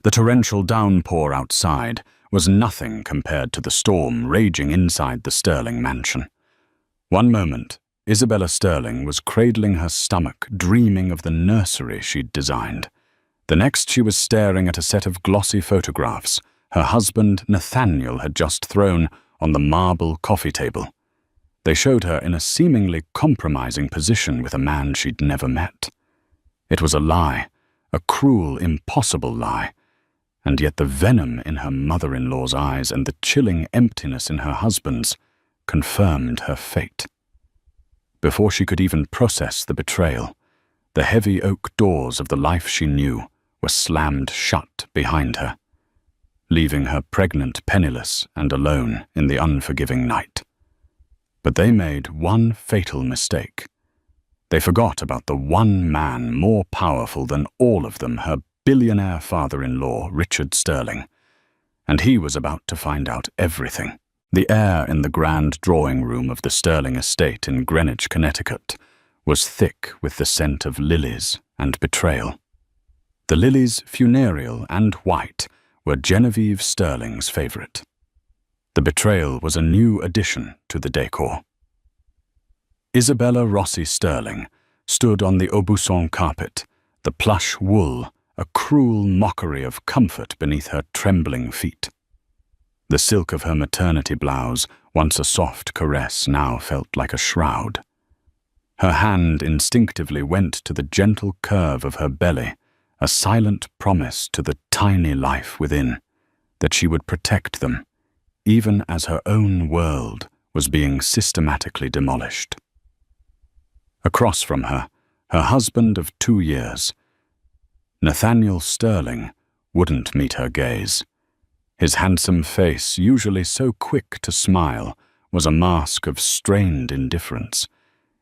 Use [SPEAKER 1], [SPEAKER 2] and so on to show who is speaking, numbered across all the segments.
[SPEAKER 1] The torrential downpour outside was nothing compared to the storm raging inside the Sterling mansion. One moment, Isabella Sterling was cradling her stomach, dreaming of the nursery she'd designed. The next, she was staring at a set of glossy photographs her husband Nathaniel had just thrown on the marble coffee table. They showed her in a seemingly compromising position with a man she'd never met. It was a lie, a cruel, impossible lie, and yet the venom in her mother-in-law's eyes and the chilling emptiness in her husband's confirmed her fate. Before she could even process the betrayal, the heavy oak doors of the life she knew were slammed shut behind her, leaving her pregnant, penniless, and alone in the unforgiving night. But they made one fatal mistake. They forgot about the one man more powerful than all of them, her billionaire father-in-law, Richard Sterling. And he was about to find out everything. The air in the grand drawing room of the Sterling estate in Greenwich, Connecticut, was thick with the scent of lilies and betrayal. The lilies, funereal and white, were Genevieve Sterling's favorite. The betrayal was a new addition to the decor. Isabella Rossi Sterling stood on the Aubusson carpet, the plush wool a cruel mockery of comfort beneath her trembling feet. The silk of her maternity blouse, once a soft caress, now felt like a shroud. Her hand instinctively went to the gentle curve of her belly, a silent promise to the tiny life within, that she would protect them, even as her own world was being systematically demolished. Across from her, her husband of 2 years, Nathaniel Sterling, wouldn't meet her gaze. His handsome face, usually so quick to smile, was a mask of strained indifference.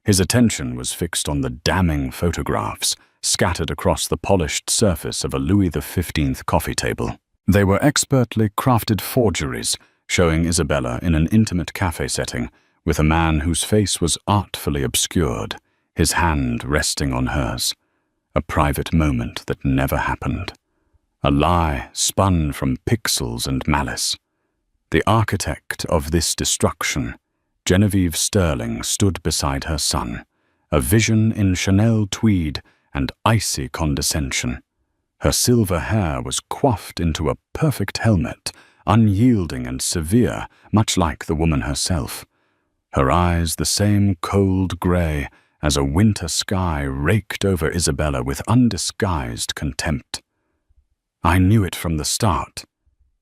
[SPEAKER 1] His attention was fixed on the damning photographs scattered across the polished surface of a Louis XV coffee table. They were expertly crafted forgeries, showing Isabella in an intimate cafe setting with a man whose face was artfully obscured, his hand resting on hers. A private moment that never happened. A lie spun from pixels and malice. The architect of this destruction, Genevieve Sterling, stood beside her son, a vision in Chanel tweed and icy condescension. Her silver hair was coiffed into a perfect helmet, unyielding and severe, much like the woman herself. Her eyes the same cold grey as a winter sky raked over Isabella with undisguised contempt. "I knew it from the start."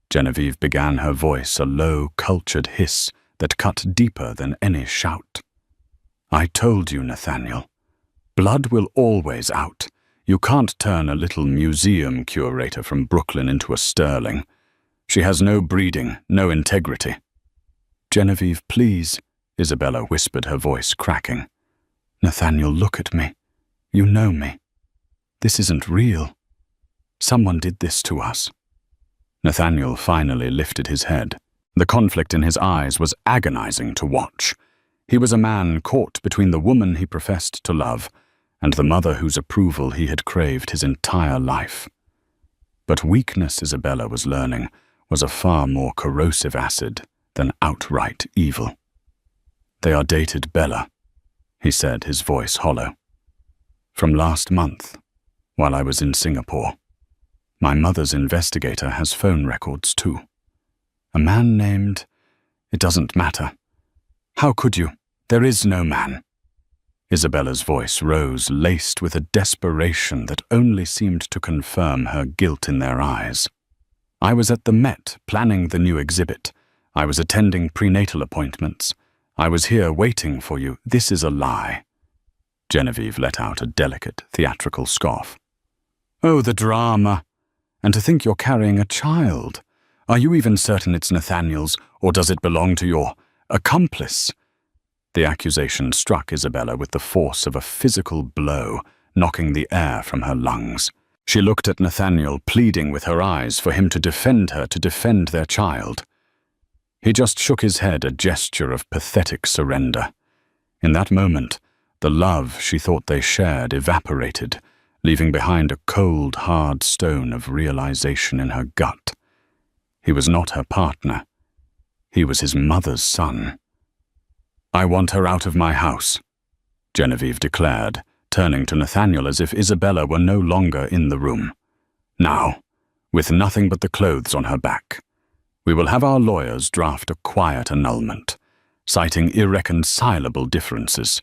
[SPEAKER 1] Genevieve began, her voice a low, cultured hiss that cut deeper than any shout. "I told you, Nathaniel. Blood will always out. You can't turn a little museum curator from Brooklyn into a Sterling. She has no breeding, no integrity." "Genevieve, please," Isabella whispered, her voice cracking. "Nathaniel, look at me. You know me. This isn't real. Someone did this to us." Nathaniel finally lifted his head. The conflict in his eyes was agonizing to watch. He was a man caught between the woman he professed to love and the mother whose approval he had craved his entire life. But weakness, Isabella was learning, was a far more corrosive acid than outright evil. "They are dated, Bella," he said, his voice hollow. "From last month, while I was in Singapore. My mother's investigator has phone records too. A man named... It doesn't matter. How could you? There is no man." Isabella's voice rose, laced with a desperation that only seemed to confirm her guilt in their eyes. "I was at the Met planning the new exhibit. I was attending prenatal appointments. I was here waiting for you. This is a lie." Genevieve let out a delicate, theatrical scoff. "Oh, the drama! And to think you're carrying a child. Are you even certain it's Nathaniel's, or does it belong to your accomplice?" The accusation struck Isabella with the force of a physical blow, knocking the air from her lungs. She looked at Nathaniel, pleading with her eyes for him to defend her, to defend their child. He just shook his head, a gesture of pathetic surrender. In that moment, the love she thought they shared evaporated, leaving behind a cold, hard stone of realization in her gut. He was not her partner. He was his mother's son. "I want her out of my house," Genevieve declared, turning to Nathaniel as if Isabella were no longer in the room. "Now, with nothing but the clothes on her back. We will have our lawyers draft a quiet annulment, citing irreconcilable differences.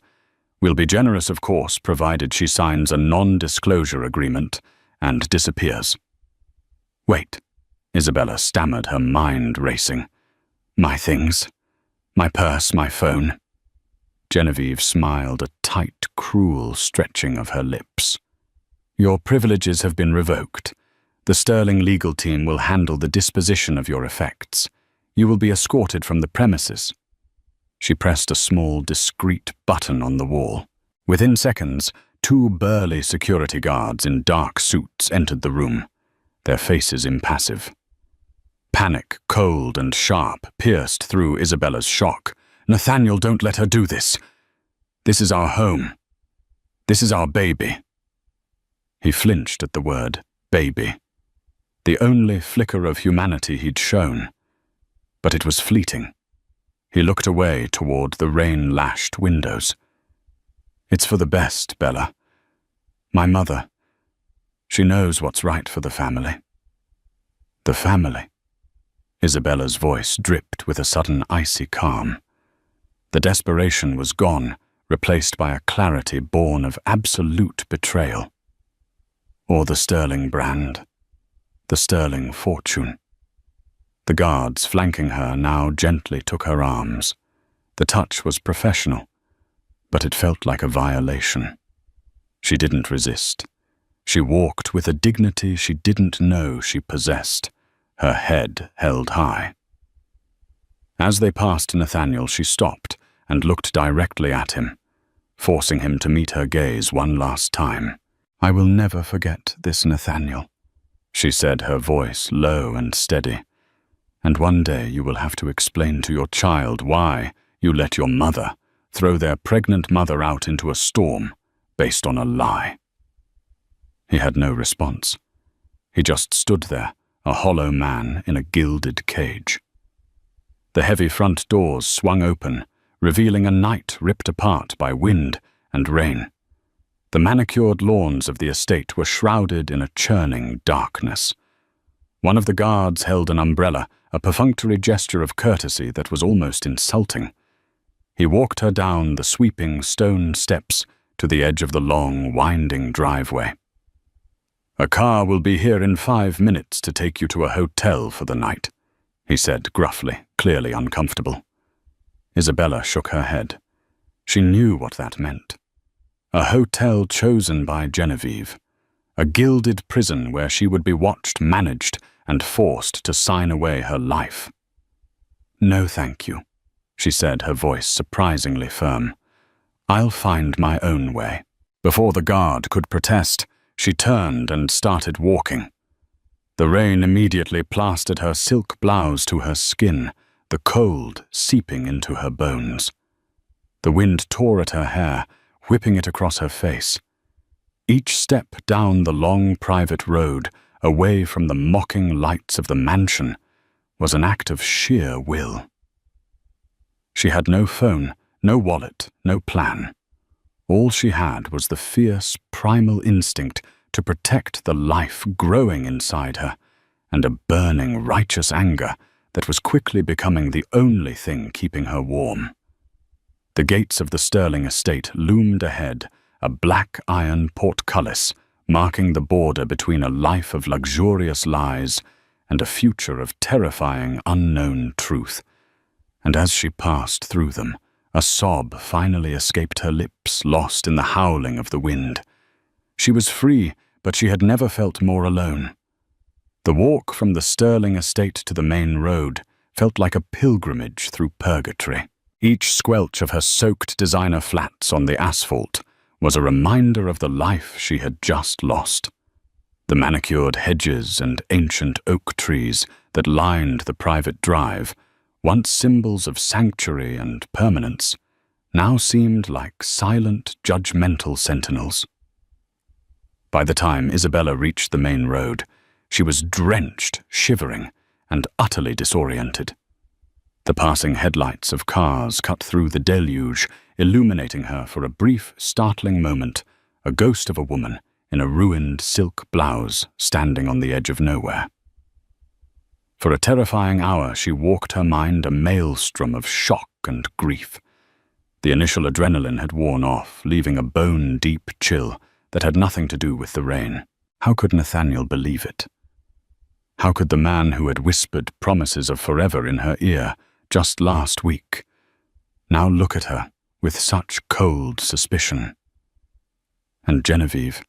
[SPEAKER 1] We'll be generous, of course, provided she signs a non-disclosure agreement and disappears." "Wait," Isabella stammered, her mind racing. "My things, my purse, my phone." Genevieve smiled, a tight, cruel stretching of her lips. "Your privileges have been revoked. The Sterling legal team will handle the disposition of your effects. You will be escorted from the premises." She pressed a small, discreet button on the wall. Within seconds, 2 burly security guards in dark suits entered the room, their faces impassive. Panic, cold and sharp, pierced through Isabella's shock. "Nathaniel, don't let her do this. This is our home. This is our baby." He flinched at the word, baby. The only flicker of humanity he'd shown. But it was fleeting. He looked away toward the rain-lashed windows. "It's for the best, Bella. My mother. She knows what's right for the family." "The family?" Isabella's voice dripped with a sudden icy calm. The desperation was gone, replaced by a clarity born of absolute betrayal. "Or the Sterling brand, the Sterling fortune." The guards flanking her now gently took her arms. The touch was professional, but it felt like a violation. She didn't resist. She walked with a dignity she didn't know she possessed, her head held high. As they passed Nathaniel, she stopped and looked directly at him, forcing him to meet her gaze one last time. "I will never forget this, Nathaniel," she said, her voice low and steady. "And one day you will have to explain to your child why you let your mother throw their pregnant mother out into a storm based on a lie." He had no response. He just stood there, a hollow man in a gilded cage. The heavy front doors swung open, revealing a night ripped apart by wind and rain. The manicured lawns of the estate were shrouded in a churning darkness. One of the guards held an umbrella, a perfunctory gesture of courtesy that was almost insulting. He walked her down the sweeping stone steps to the edge of the long, winding driveway. "A car will be here in 5 minutes to take you to a hotel for the night," he said gruffly, clearly uncomfortable. Isabella shook her head. She knew what that meant. A hotel chosen by Genevieve. A gilded prison where she would be watched, managed, and forced to sign away her life. "No, thank you," she said, her voice surprisingly firm. "I'll find my own way." Before the guard could protest, she turned and started walking. The rain immediately plastered her silk blouse to her skin, the cold seeping into her bones. The wind tore at her hair, whipping it across her face. Each step down the long private road, away from the mocking lights of the mansion, was an act of sheer will. She had no phone, no wallet, no plan. All she had was the fierce, primal instinct to protect the life growing inside her, and a burning, righteous anger that was quickly becoming the only thing keeping her warm. The gates of the Sterling estate loomed ahead, a black iron portcullis marking the border between a life of luxurious lies and a future of terrifying unknown truth. And as she passed through them, a sob finally escaped her lips, lost in the howling of the wind. She was free, but she had never felt more alone. The walk from the Sterling estate to the main road felt like a pilgrimage through purgatory. Each squelch of her soaked designer flats on the asphalt was a reminder of the life she had just lost. The manicured hedges and ancient oak trees that lined the private drive, once symbols of sanctuary and permanence, now seemed like silent, judgmental sentinels. By the time Isabella reached the main road, she was drenched, shivering, and utterly disoriented. The passing headlights of cars cut through the deluge, illuminating her for a brief, startling moment, a ghost of a woman in a ruined silk blouse standing on the edge of nowhere. For a terrifying hour, she walked her mind a maelstrom of shock and grief. The initial adrenaline had worn off, leaving a bone-deep chill that had nothing to do with the rain. How could Nathaniel believe it? How could the man who had whispered promises of forever in her ear just last week now look at her with such cold suspicion? And Genevieve.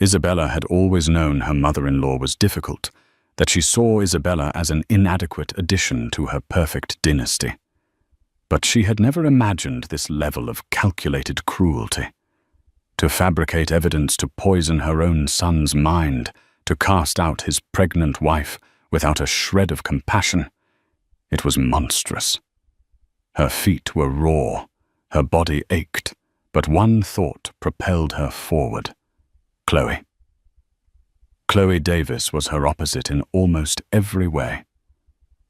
[SPEAKER 1] Isabella had always known her mother-in-law was difficult, that she saw Isabella as an inadequate addition to her perfect dynasty. But she had never imagined this level of calculated cruelty. To fabricate evidence to poison her own son's mind, to cast out his pregnant wife without a shred of compassion. It was monstrous. Her feet were raw, her body ached, but one thought propelled her forward. Chloe. Chloe Davis was her opposite in almost every way.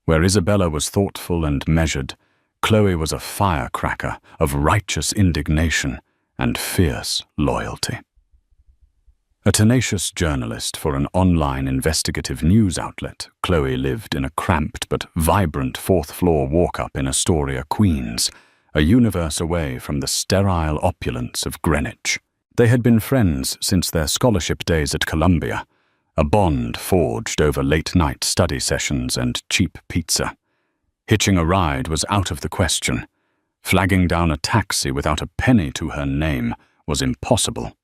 [SPEAKER 1] Where Isabella was thoughtful and measured, Chloe was a firecracker of righteous indignation and fierce loyalty. A tenacious journalist for an online investigative news outlet, Chloe lived in a cramped but vibrant fourth-floor walk-up in Astoria, Queens, a universe away from the sterile opulence of Greenwich. They had been friends since their scholarship days at Columbia, a bond forged over late-night study sessions and cheap pizza. Hitching a ride was out of the question. Flagging down a taxi without a penny to her name was impossible.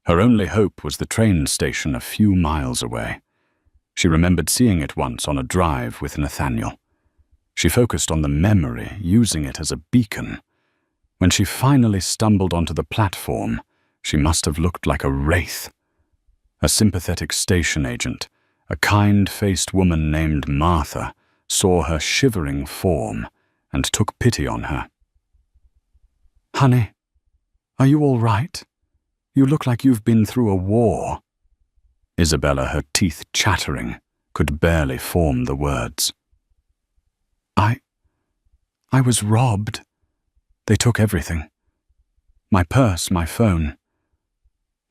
[SPEAKER 1] Her only hope was the train station a few miles away. She remembered seeing it once on a drive with Nathaniel. She focused on the memory, using it as a beacon. When she finally stumbled onto the platform, she must have looked like a wraith. A sympathetic station agent, a kind-faced woman named Martha, saw her shivering form and took pity on her. "Honey, are you all right? You look like you've been through a war." Isabella, her teeth chattering, could barely form the words. I was robbed. They took everything. My purse, my phone.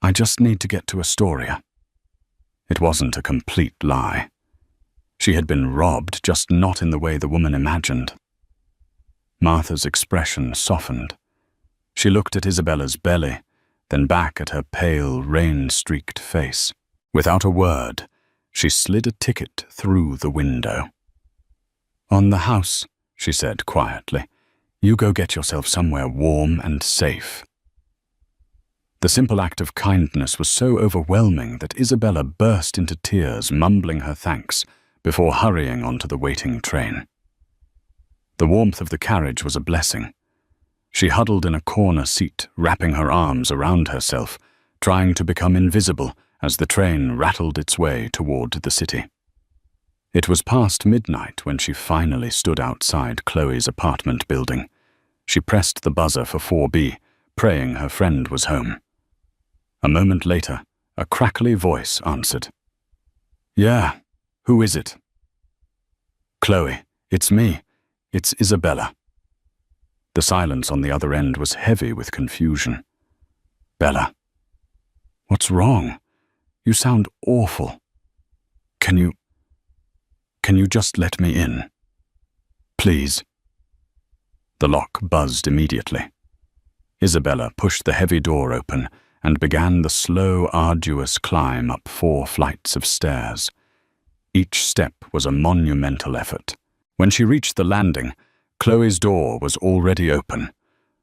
[SPEAKER 1] I just need to get to Astoria." It wasn't a complete lie. She had been robbed, just not in the way the woman imagined. Martha's expression softened. She looked at Isabella's belly, then back at her pale, rain-streaked face. Without a word, she slid a ticket through the window. "On the house," she said quietly. "You go get yourself somewhere warm and safe." The simple act of kindness was so overwhelming that Isabella burst into tears, mumbling her thanks, before hurrying onto the waiting train. The warmth of the carriage was a blessing. She huddled in a corner seat, wrapping her arms around herself, trying to become invisible as the train rattled its way toward the city. It was past midnight when she finally stood outside Chloe's apartment building. She pressed the buzzer for 4B, praying her friend was home. A moment later, a crackly voice answered. "Yeah, who is it?" "Chloe, it's me. It's Isabella." The silence on the other end was heavy with confusion. "Bella, what's wrong? You sound awful. Can you just let me in? Please." The lock buzzed immediately. Isabella pushed the heavy door open and began the slow, arduous climb up 4 flights of stairs. Each step was a monumental effort. When she reached the landing, Chloe's door was already open.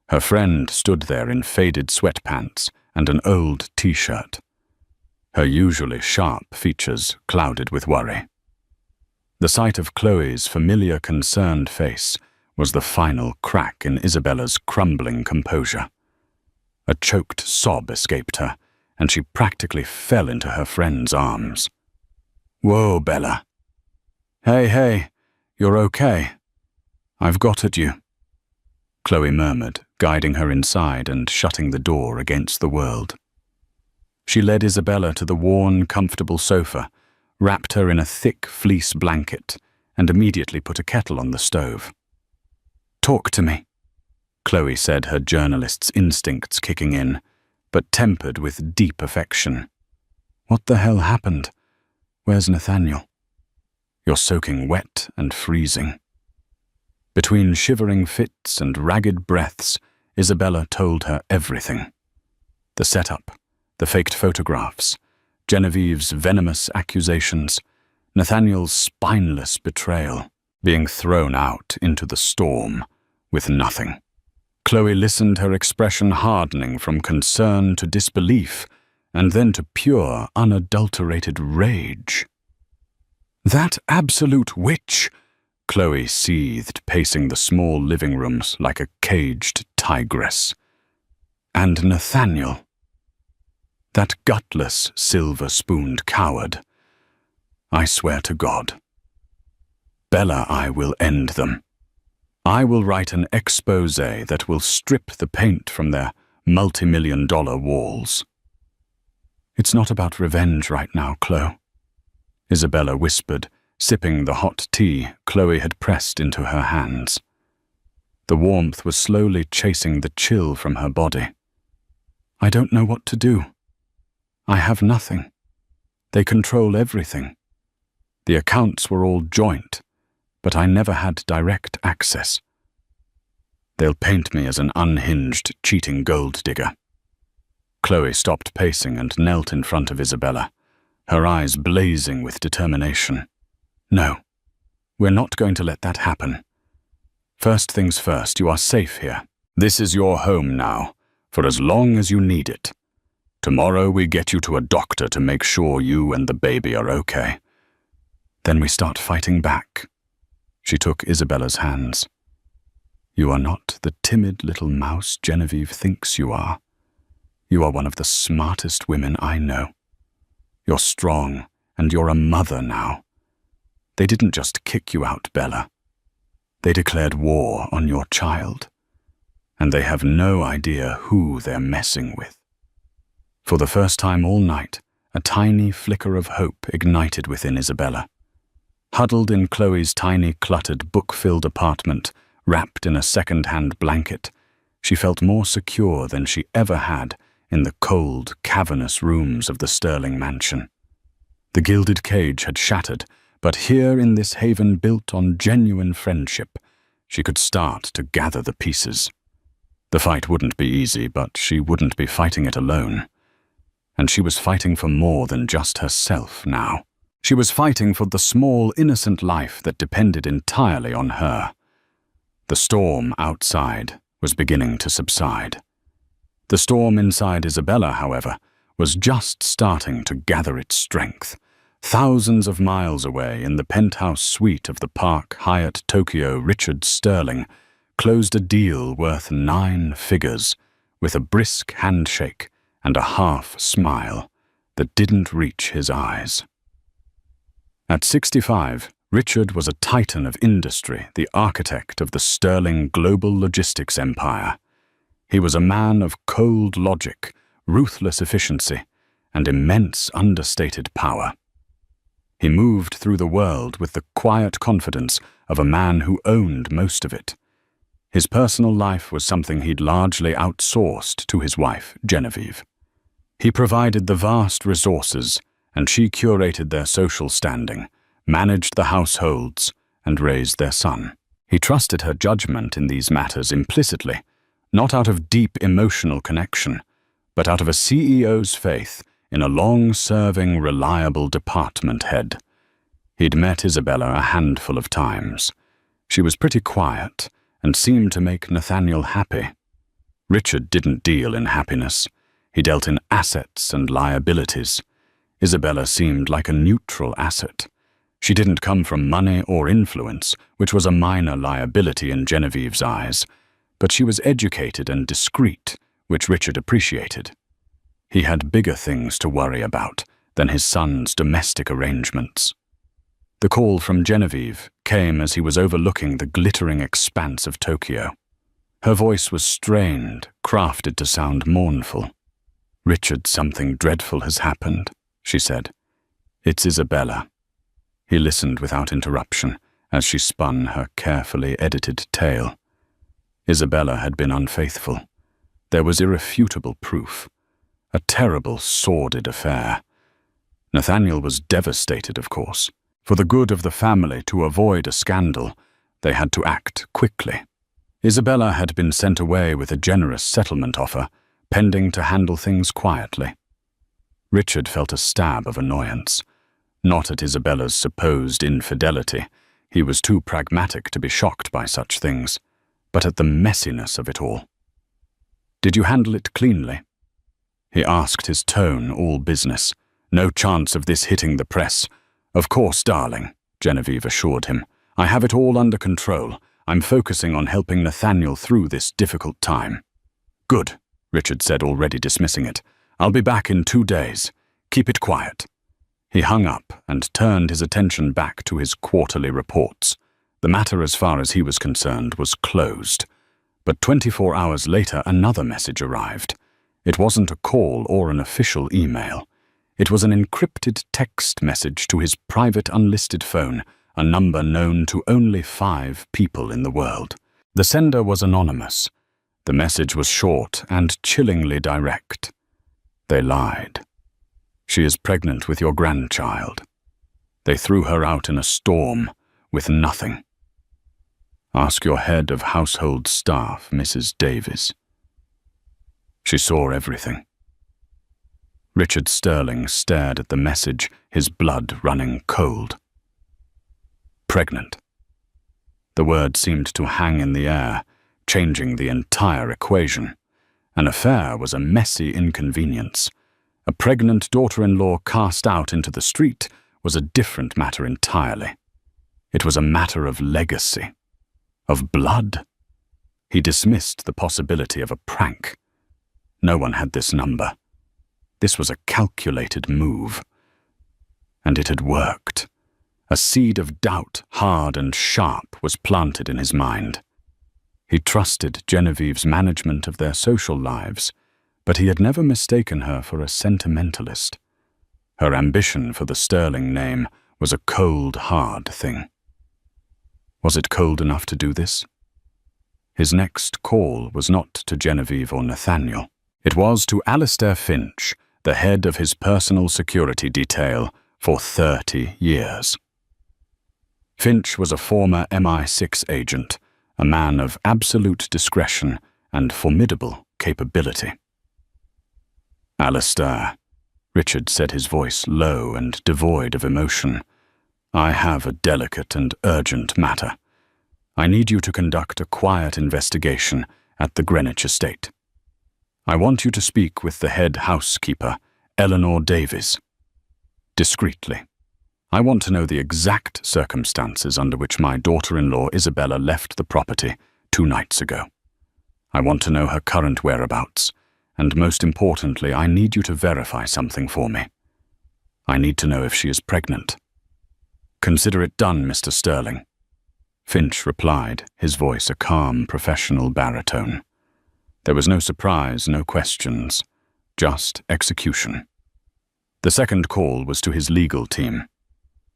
[SPEAKER 1] Her friend stood there in faded sweatpants and an old t-shirt. Her usually sharp features clouded with worry. The sight of Chloe's familiar, concerned face was the final crack in Isabella's crumbling composure. A choked sob escaped her, and she practically fell into her friend's arms. "Whoa, Bella. Hey, you're okay. I've got at you," Chloe murmured, guiding her inside and shutting the door against the world. She led Isabella to the worn, comfortable sofa, wrapped her in a thick fleece blanket, and immediately put a kettle on the stove. "Talk to me," Chloe said, her journalist's instincts kicking in, but tempered with deep affection. "What the hell happened? Where's Nathaniel?" "You're soaking wet and freezing." Between shivering fits and ragged breaths, Isabella told her everything. The setup, the faked photographs, Genevieve's venomous accusations, Nathaniel's spineless betrayal, being thrown out into the storm with nothing. Chloe listened, her expression hardening from concern to disbelief, and then to pure, unadulterated rage. "That absolute witch!" Chloe seethed, pacing the small living rooms like a caged tigress. "And Nathaniel, that gutless, silver-spooned coward. I swear to God. Bella, I will end them. I will write an exposé that will strip the paint from their multi-million-dollar walls." "It's not about revenge right now, Chloe," Isabella whispered, sipping the hot tea Chloe had pressed into her hands. The warmth was slowly chasing the chill from her body. "I don't know what to do. I have nothing. They control everything. The accounts were all joint, but I never had direct access. They'll paint me as an unhinged, cheating gold digger." Chloe stopped pacing and knelt in front of Isabella, her eyes blazing with determination. "No, we're not going to let that happen. First things first, you are safe here. This is your home now, for as long as you need it. Tomorrow we get you to a doctor to make sure you and the baby are okay. Then we start fighting back." She took Isabella's hands. "You are not the timid little mouse Genevieve thinks you are. You are one of the smartest women I know. You're strong, and you're a mother now. They didn't just kick you out, Bella. They declared war on your child, and they have no idea who they're messing with." For the first time all night, a tiny flicker of hope ignited within Isabella. Huddled in Chloe's tiny, cluttered, book-filled apartment, wrapped in a second-hand blanket, she felt more secure than she ever had in the cold, cavernous rooms of the Sterling mansion. The gilded cage had shattered, but here in this haven built on genuine friendship, she could start to gather the pieces. The fight wouldn't be easy, but she wouldn't be fighting it alone. And she was fighting for more than just herself now. She was fighting for the small, innocent life that depended entirely on her. The storm outside was beginning to subside. The storm inside Isabella, however, was just starting to gather its strength. Thousands of miles away, in the penthouse suite of the Park Hyatt Tokyo, Richard Sterling closed a deal worth 9 figures with a brisk handshake and a half smile that didn't reach his eyes. At 65, Richard was a titan of industry, the architect of the Sterling global logistics empire. He was a man of cold logic, ruthless efficiency, and immense understated power. He moved through the world with the quiet confidence of a man who owned most of it. His personal life was something he'd largely outsourced to his wife, Genevieve. He provided the vast resources, and she curated their social standing, managed the households, and raised their son. He trusted her judgment in these matters implicitly, not out of deep emotional connection, but out of a CEO's faith in a long-serving, reliable department head. He'd met Isabella a handful of times. She was pretty quiet and seemed to make Nathaniel happy. Richard didn't deal in happiness. He dealt in assets and liabilities. Isabella seemed like a neutral asset. She didn't come from money or influence, which was a minor liability in Genevieve's eyes, but she was educated and discreet, which Richard appreciated. He had bigger things to worry about than his son's domestic arrangements. The call from Genevieve came as he was overlooking the glittering expanse of Tokyo. Her voice was strained, crafted to sound mournful. "Richard, something dreadful has happened," she said. "It's Isabella." He listened without interruption as she spun her carefully edited tale. Isabella had been unfaithful. There was irrefutable proof. A terrible, sordid affair. Nathaniel was devastated, of course. For the good of the family, to avoid a scandal, they had to act quickly. Isabella had been sent away with a generous settlement offer, pending to handle things quietly. Richard felt a stab of annoyance. Not at Isabella's supposed infidelity. He was too pragmatic to be shocked by such things, but at the messiness of it all. "Did you handle it cleanly?" He asked, his tone all business. "No chance of this hitting the press." "Of course, darling," Genevieve assured him. "I have it all under control. I'm focusing on helping Nathaniel through this difficult time." "Good," Richard said, already dismissing it. "I'll be back in 2 days. Keep it quiet." He hung up and turned his attention back to his quarterly reports. The matter, as far as he was concerned, was closed. But 24 hours later, another message arrived. It wasn't a call or an official email. It was an encrypted text message to his private unlisted phone, a number known to only 5 people in the world. The sender was anonymous. The message was short and chillingly direct. "They lied. She is pregnant with your grandchild. They threw her out in a storm with nothing. Ask your head of household staff, Mrs. Davies." She saw everything. Richard Sterling stared at the message, his blood running cold. Pregnant. The word seemed to hang in the air, changing the entire equation. An affair was a messy inconvenience. A pregnant daughter-in-law cast out into the street was a different matter entirely. It was a matter of legacy. Of blood. He dismissed the possibility of a prank. No one had this number. This was a calculated move. And it had worked. A seed of doubt, hard and sharp, was planted in his mind. He trusted Genevieve's management of their social lives, but he had never mistaken her for a sentimentalist. Her ambition for the Sterling name was a cold, hard thing. Was it cold enough to do this? His next call was not to Genevieve or Nathaniel. It was to Alistair Finch, the head of his personal security detail for 30 years. Finch was a former MI6 agent, a man of absolute discretion and formidable capability. "Alistair," Richard said, his voice low and devoid of emotion, "I have a delicate and urgent matter. I need you to conduct a quiet investigation at the Greenwich estate. I want you to speak with the head housekeeper, Eleanor Davies. Discreetly. I want to know the exact circumstances under which my daughter-in-law Isabella left the property 2 nights ago. I want to know her current whereabouts, and most importantly, I need you to verify something for me. I need to know if she is pregnant." "Consider it done, Mr. Sterling," Finch replied, his voice a calm, professional baritone. There was no surprise, no questions, just execution. The second call was to his legal team.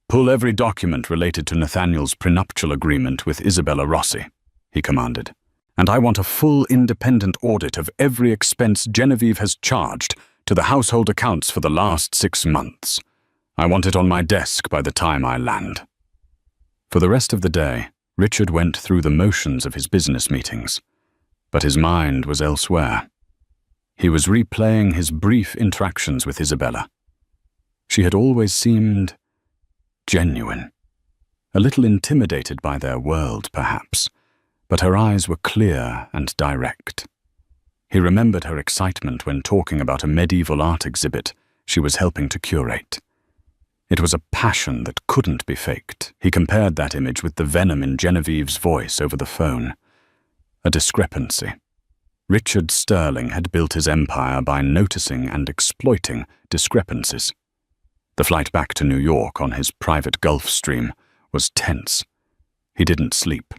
[SPEAKER 1] "Pull every document related to Nathaniel's prenuptial agreement with Isabella Rossi," he commanded. "And I want a full independent audit of every expense Genevieve has charged to the household accounts for the last 6 months. I want it on my desk by the time I land." For the rest of the day, Richard went through the motions of his business meetings, but his mind was elsewhere. He was replaying his brief interactions with Isabella. She had always seemed genuine, a little intimidated by their world, perhaps, but her eyes were clear and direct. He remembered her excitement when talking about a medieval art exhibit she was helping to curate. It was a passion that couldn't be faked. He compared that image with the venom in Genevieve's voice over the phone. A discrepancy. Richard Sterling had built his empire by noticing and exploiting discrepancies. The flight back to New York on his private Gulfstream was tense. He didn't sleep.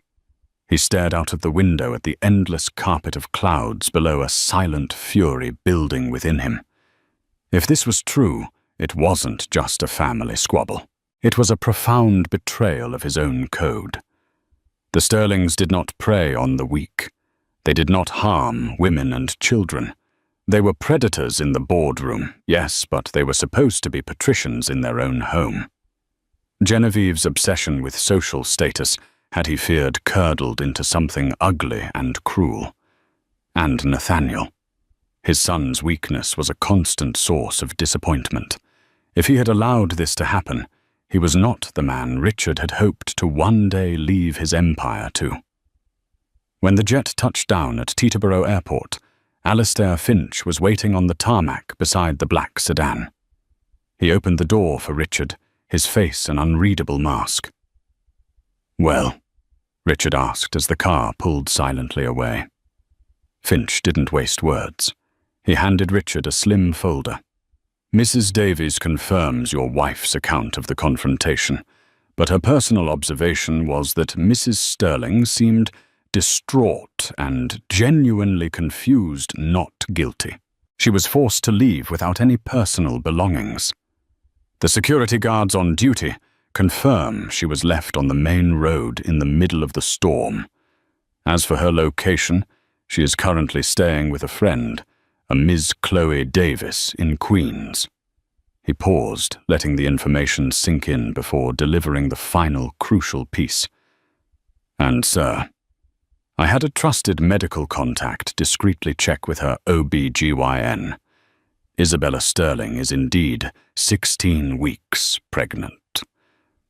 [SPEAKER 1] He stared out of the window at the endless carpet of clouds below, a silent fury building within him. If this was true, it wasn't just a family squabble. It was a profound betrayal of his own code. The Sterlings did not prey on the weak. They did not harm women and children. They were predators in the boardroom, yes, but they were supposed to be patricians in their own home. Genevieve's obsession with social status had, he feared, curdled into something ugly and cruel. And Nathaniel. His son's weakness was a constant source of disappointment. If he had allowed this to happen, he was not the man Richard had hoped to one day leave his empire to. When the jet touched down at Teterboro Airport, Alistair Finch was waiting on the tarmac beside the black sedan. He opened the door for Richard, his face an unreadable mask. "Well?" Richard asked as the car pulled silently away. Finch didn't waste words. He handed Richard a slim folder. "Mrs. Davies confirms your wife's account of the confrontation, but her personal observation was that Mrs. Sterling seemed distraught and genuinely confused, not guilty. She was forced to leave without any personal belongings. The security guards on duty confirm she was left on the main road in the middle of the storm. As for her location, she is currently staying with a friend, a Ms. Chloe Davis in Queens." He paused, letting the information sink in before delivering the final crucial piece. "And, sir, I had a trusted medical contact discreetly check with her OB-GYN. Isabella Sterling is indeed 16 weeks pregnant.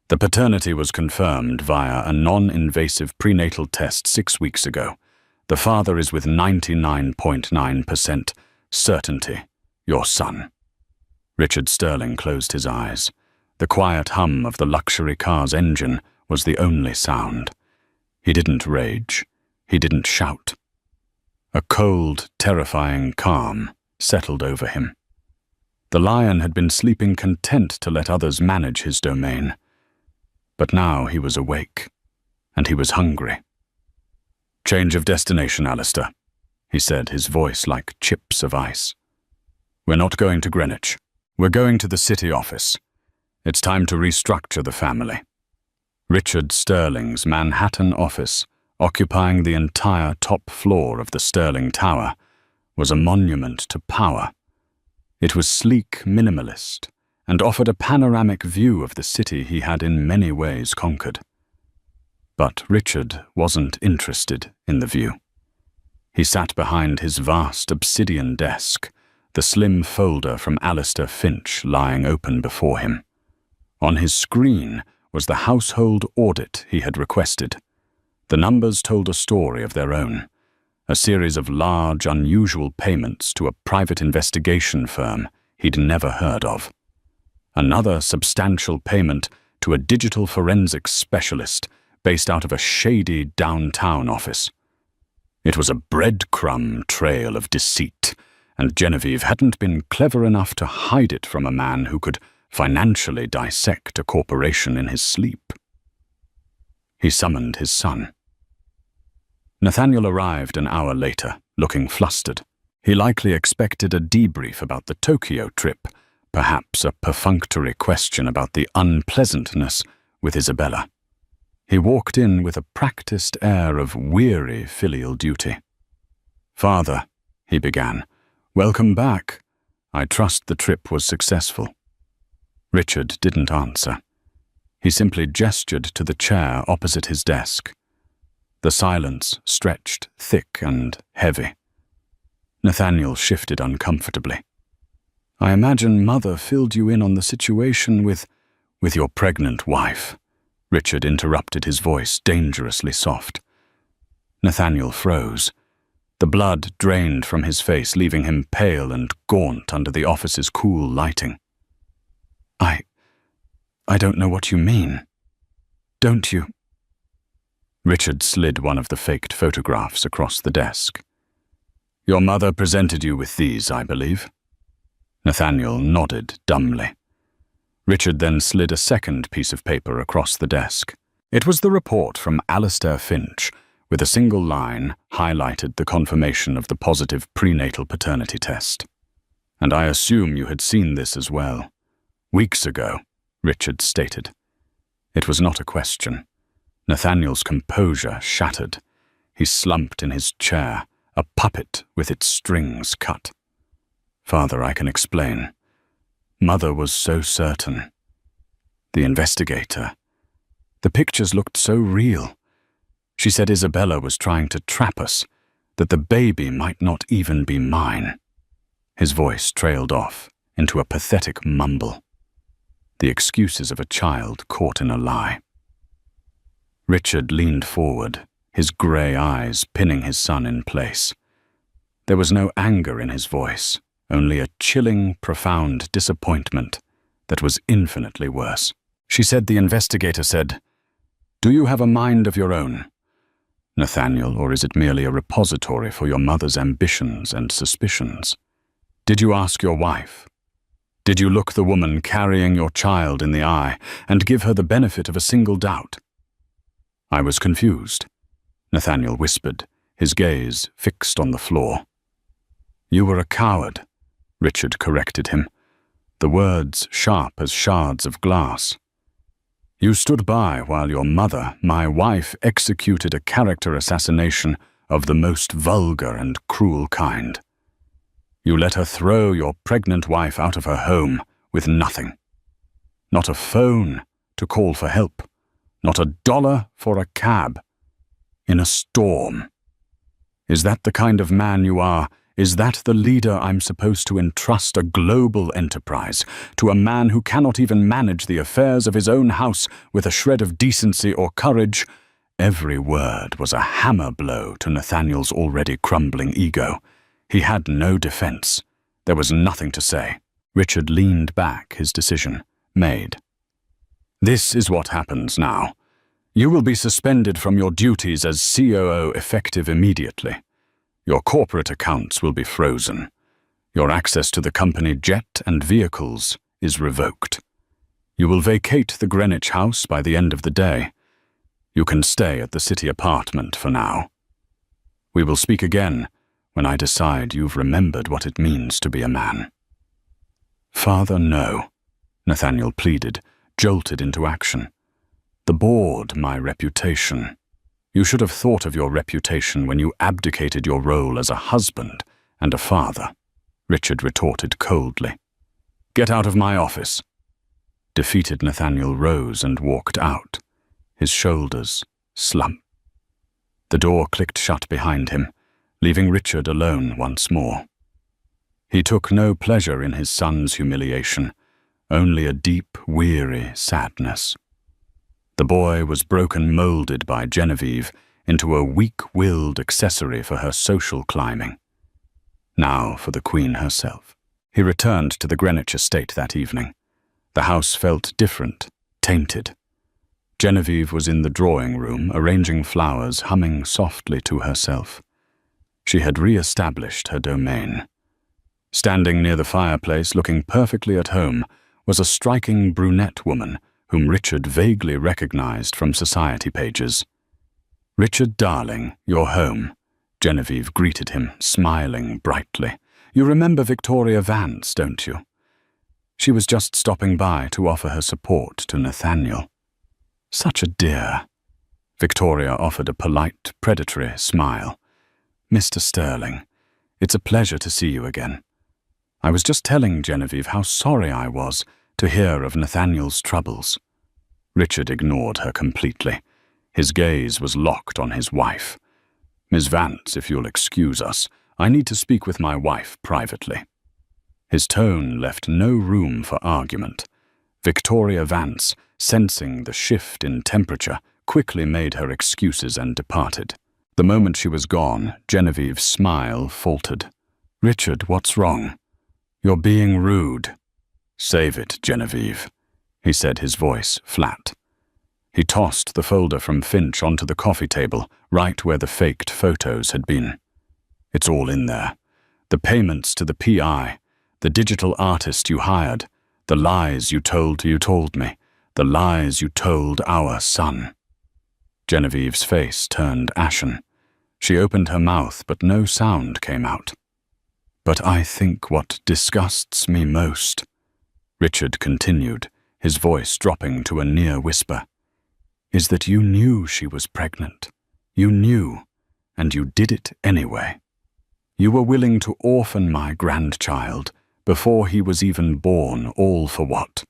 [SPEAKER 1] The paternity was confirmed via a non-invasive prenatal test 6 weeks ago. The father is with 99.9% certainty your son." Richard Sterling closed his eyes. The quiet hum of the luxury car's engine was the only sound. He didn't rage. He didn't shout. A cold, terrifying calm settled over him. The lion had been sleeping content to let others manage his domain. But now he was awake, and he was hungry. "Change of destination, Alistair," he said, his voice like chips of ice. "We're not going to Greenwich. We're going to the city office. It's time to restructure the family." Richard Sterling's Manhattan office, occupying the entire top floor of the Sterling Tower, was a monument to power. It was sleek, minimalist, and offered a panoramic view of the city he had in many ways conquered. But Richard wasn't interested in the view. He sat behind his vast obsidian desk, the slim folder from Alistair Finch lying open before him. On his screen was the household audit he had requested. The numbers told a story of their own, a series of large, unusual payments to a private investigation firm he'd never heard of. Another substantial payment to a digital forensics specialist based out of a shady downtown office. It was a breadcrumb trail of deceit, and Genevieve hadn't been clever enough to hide it from a man who could financially dissect a corporation in his sleep. He summoned his son. Nathaniel arrived an hour later, looking flustered. He likely expected a debrief about the Tokyo trip, perhaps a perfunctory question about the unpleasantness with Isabella. He walked in with a practiced air of weary filial duty. "Father," he began, "welcome back. I trust the trip was successful." Richard didn't answer. He simply gestured to the chair opposite his desk. The silence stretched thick and heavy. Nathaniel shifted uncomfortably. "I imagine Mother filled you in on the situation with your pregnant wife." Richard interrupted, his voice dangerously soft. Nathaniel froze. The blood drained from his face, leaving him pale and gaunt under the office's cool lighting. I don't know what you mean. Don't you?" Richard slid one of the faked photographs across the desk. "Your mother presented you with these, I believe." Nathaniel nodded dumbly. Richard then slid a second piece of paper across the desk. It was the report from Alistair Finch, with a single line highlighted the confirmation of the positive prenatal paternity test. And I assume you had seen this as well. Weeks ago, Richard stated. It was not a question. Nathaniel's composure shattered. He slumped in his chair, a puppet with its strings cut. Father, I can explain. Mother was so certain. The investigator. The pictures looked so real. She said Isabella was trying to trap us, that the baby might not even be mine. His voice trailed off into a pathetic mumble. The excuses of a child caught in a lie. Richard leaned forward, his grey eyes pinning his son in place. There was no anger in his voice, only a chilling, profound disappointment that was infinitely worse. She said the investigator said, "Do you have a mind of your own, Nathaniel, or is it merely a repository for your mother's ambitions and suspicions? Did you ask your wife? Did you look the woman carrying your child in the eye and give her the benefit of a single doubt?" I was confused, Nathaniel whispered, his gaze fixed on the floor. You were a coward, Richard corrected him, the words sharp as shards of glass. You stood by while your mother, my wife, executed a character assassination of the most vulgar and cruel kind. You let her throw your pregnant wife out of her home with nothing. Not a phone to call for help, not $1 for a cab. In a storm. Is that the kind of man you are? Is that the leader I'm supposed to entrust a global enterprise to a man who cannot even manage the affairs of his own house with a shred of decency or courage? Every word was a hammer blow to Nathaniel's already crumbling ego. He had no defense. There was nothing to say. Richard leaned back, his decision made. This is what happens now. You will be suspended from your duties as COO effective immediately. Your corporate accounts will be frozen. Your access to the company jet and vehicles is revoked. You will vacate the Greenwich house by the end of the day. You can stay at the city apartment for now. We will speak again when I decide you've remembered what it means to be a man. Father, no, Nathaniel pleaded, jolted into action. The board, my reputation. You should have thought of your reputation when you abdicated your role as a husband and a father, Richard retorted coldly. Get out of my office. Defeated Nathaniel rose and walked out, his shoulders slumped. The door clicked shut behind him, leaving Richard alone once more. He took no pleasure in his son's humiliation, only a deep, weary sadness. The boy was broken-molded by Genevieve into a weak-willed accessory for her social climbing. Now for the Queen herself. He returned to the Greenwich estate that evening. The house felt different, tainted. Genevieve was in the drawing room, arranging flowers, humming softly to herself. She had re-established her domain. Standing near the fireplace, looking perfectly at home, was a striking brunette woman whom Richard vaguely recognized from society pages. Richard, darling, you're home, Genevieve greeted him, smiling brightly. You remember Victoria Vance, don't you? She was just stopping by to offer her support to Nathaniel. Such a dear. Victoria offered a polite, predatory smile. Mr. Sterling, it's a pleasure to see you again. I was just telling Genevieve how sorry I was to hear of Nathaniel's troubles. Richard ignored her completely. His gaze was locked on his wife. Miss Vance, if you'll excuse us, I need to speak with my wife privately. His tone left no room for argument. Victoria Vance, sensing the shift in temperature, quickly made her excuses and departed. The moment she was gone, Genevieve's smile faltered. Richard, what's wrong? You're being rude. Save it, Genevieve, he said, his voice flat. He tossed the folder from Finch onto the coffee table, right where the faked photos had been. It's all in there. The payments to the PI, the digital artist you hired, the lies you told me, the lies you told our son. Genevieve's face turned ashen. She opened her mouth, but no sound came out. But I think what disgusts me most," Richard continued, his voice dropping to a near whisper, "is that you knew she was pregnant. You knew, and you did it anyway. You were willing to orphan my grandchild before he was even born, all for what?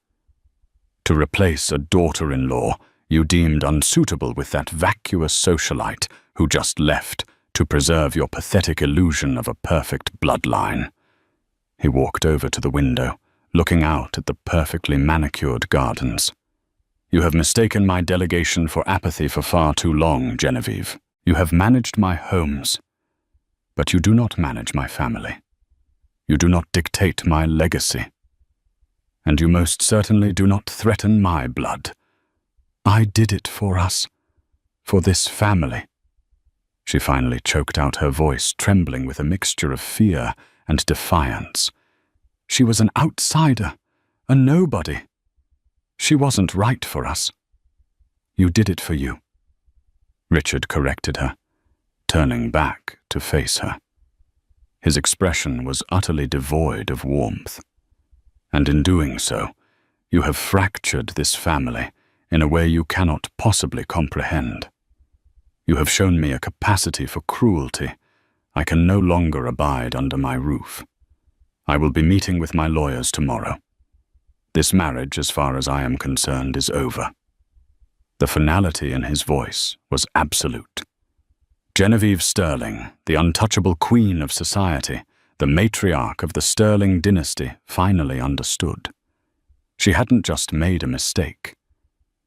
[SPEAKER 1] To replace a daughter-in-law you deemed unsuitable with that vacuous socialite who just left to preserve your pathetic illusion of a perfect bloodline." He walked over to the window, looking out at the perfectly manicured gardens. "You have mistaken my delegation for apathy for far too long, Genevieve. You have managed my homes, but you do not manage my family. You do not dictate my legacy. And you most certainly do not threaten my blood. I did it for us, for this family." She finally choked out, her voice trembling with a mixture of fear and defiance. She was an outsider, a nobody. She wasn't right for us. You did it for you. Richard corrected her, turning back to face her. His expression was utterly devoid of warmth. And in doing so, you have fractured this family in a way you cannot possibly comprehend. You have shown me a capacity for cruelty I can no longer abide under my roof. I will be meeting with my lawyers tomorrow. This marriage, as far as I am concerned, is over. The finality in his voice was absolute. Genevieve Sterling, the untouchable queen of society, the matriarch of the Sterling dynasty, finally understood. She hadn't just made a mistake.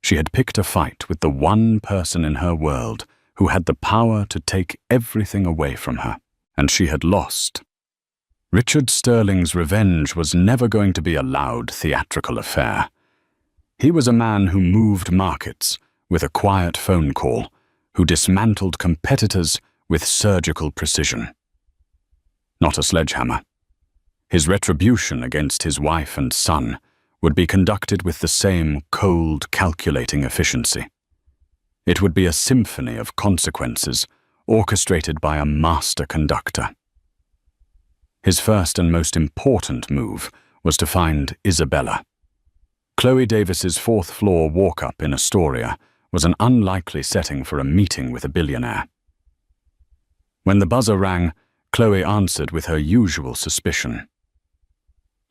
[SPEAKER 1] She had picked a fight with the one person in her world who had the power to take everything away from her, and she had lost. Richard Sterling's revenge was never going to be a loud theatrical affair. He was a man who moved markets with a quiet phone call, who dismantled competitors with surgical precision. Not a sledgehammer. His retribution against his wife and son would be conducted with the same cold, calculating efficiency. It would be a symphony of consequences orchestrated by a master conductor. His first and most important move was to find Isabella. Chloe Davis's fourth-floor walk-up in Astoria was an unlikely setting for a meeting with a billionaire. When the buzzer rang, Chloe answered with her usual suspicion.